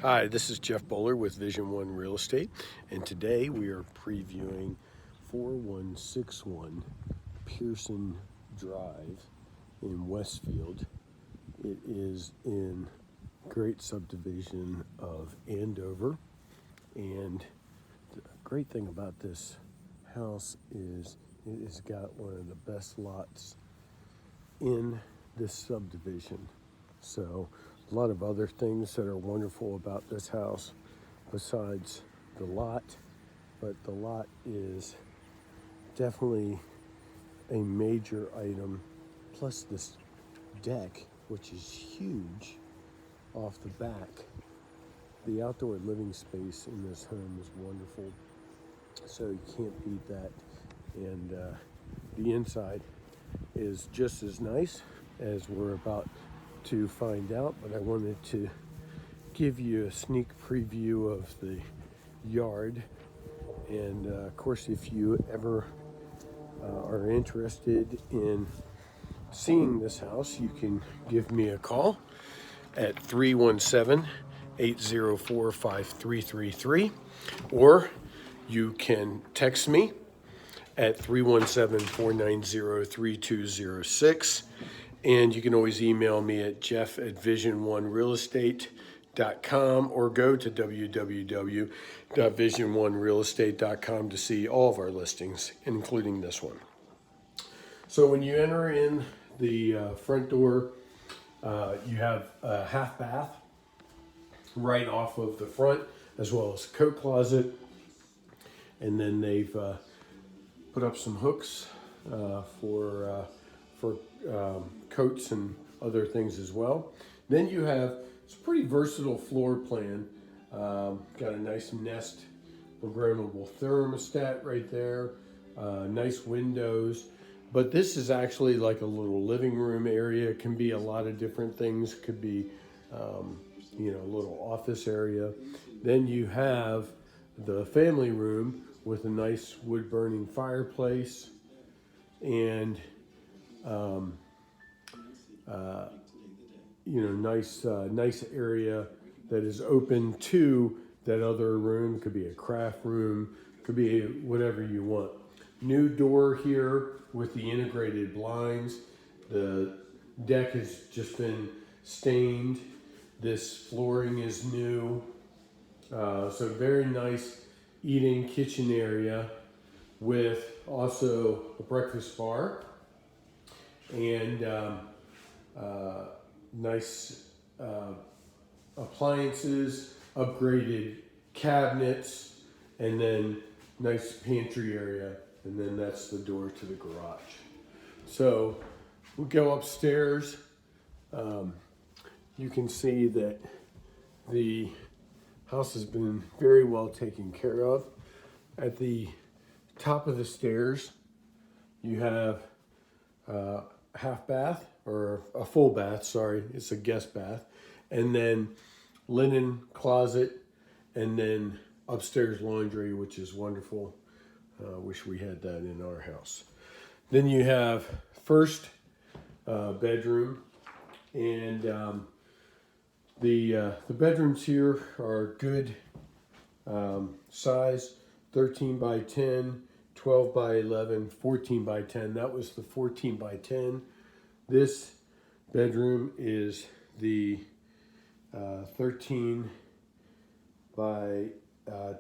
Hi, this is Jeff Bowler with Vision One Real Estate, and today we are previewing 4161 Pearson Drive in Westfield. It is in great subdivision of Andover, and the great thing about this house is it has got one of the best lots in this subdivision. So a lot of other things that are wonderful about this house besides the lot, but the lot is definitely a major item, plus this deck, which is huge off the back. The outdoor living space in this home is wonderful, so you can't beat that. And the inside is just as nice, as we're about to find out, but I wanted to give you a sneak preview of the yard. And of course, if you ever are interested in seeing this house, you can give me a call at 317-804-5333, or you can text me at 317-490-3206. And you can always email me at jeff@vision1realestate.com, or go to www.vision1realestate.com to see all of our listings, including this one. So when you enter in the front door, you have a half bath right off of the front, as well as a coat closet. And then they've put up some hooks for coats and other things as well. Then you have, it's a pretty versatile floor plan. Got a nice Nest programmable thermostat right there. Nice windows. But this is actually like a little living room area. It can be a lot of different things. Could be, a little office area. Then you have the family room with a nice wood burning fireplace, and nice area that is open to that other room. Could be a craft room, could be whatever you want. New door here with the integrated blinds. The deck has just been stained. This flooring is new. So very nice eating kitchen area with also a breakfast bar and nice appliances, upgraded cabinets, and then nice pantry area, and then that's the door to the garage. So we go upstairs. You can see that the house has been very well taken care of. At the top of the stairs, you have half bath, or a full bath, sorry, it's a guest bath, and then linen closet, and then upstairs laundry, which is wonderful. Wish we had that in our house. Then you have first bedroom, and the bedrooms here are good size, 13 by 10, 12 by 11, 14 by 10. That was the 14 by 10. This bedroom is the 13 by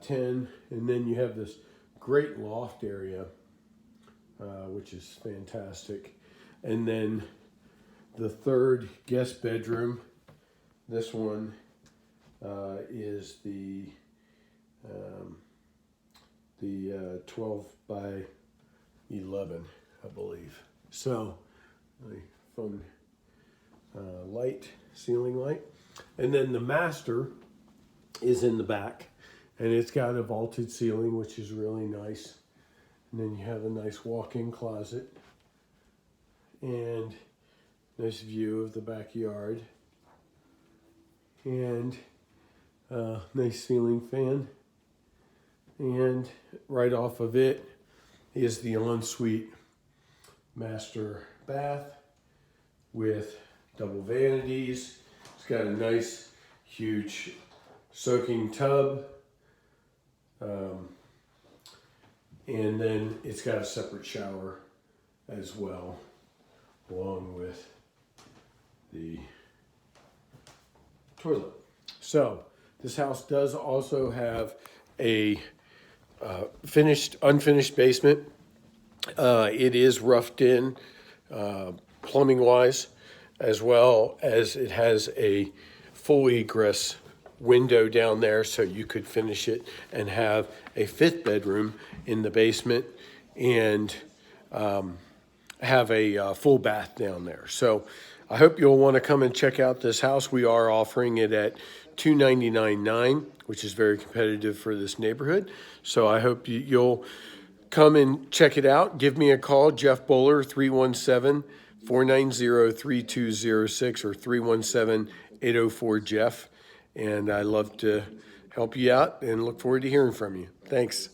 10, and then you have this great loft area, which is fantastic. And then the third guest bedroom, this one is the 12 by 11, I believe. So, really fun light, ceiling light. And then the master is in the back, and it's got a vaulted ceiling, which is really nice. And then you have a nice walk-in closet and nice view of the backyard, and nice ceiling fan. And right off of it is the ensuite master bath with double vanities. It's got a nice, huge soaking tub. And then it's got a separate shower as well, along with the toilet. So this house does also have a unfinished basement. It is roughed in plumbing wise, as well as it has a full egress window down there, so you could finish it and have a 5th bedroom in the basement and have a full bath down there. So I hope you'll want to come and check out this house. We are offering it at $299,900, which is very competitive for this neighborhood. So I hope you'll come and check it out. Give me a call, Jeff Bowler, 317-490-3206 or 317-804-JEFF. And I love to help you out and look forward to hearing from you. Thanks.